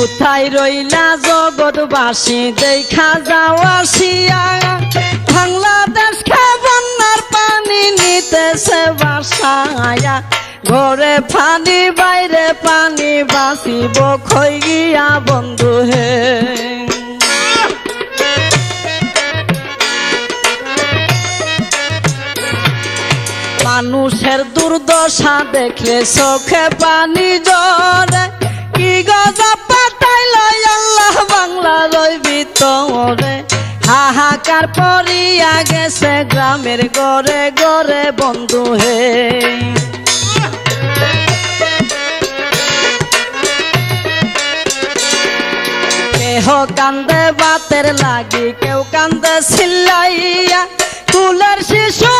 কোথায় রইলা জগৎবাসী দেখা যাও আসিয়া বাংলাদেশকে বন্যার পানি নিতেছে বাসায়া ঘরে পানি বাইরে পানি বাঁচিব খই গিয়া বন্ধু হে মানুষের দুর্দশা দেখলে চোখে পানি জরে কি গজা পাঠাইল আল্লাহ বাংলার ভিতরে হাহাকার পড়িয়া গেছে গ্রামের গড়ে গড়ে বন্ধু হে কেহ কান্দে বাতের লাগি কেউ কান্দে চিল্লাইয়া কুলের শিশু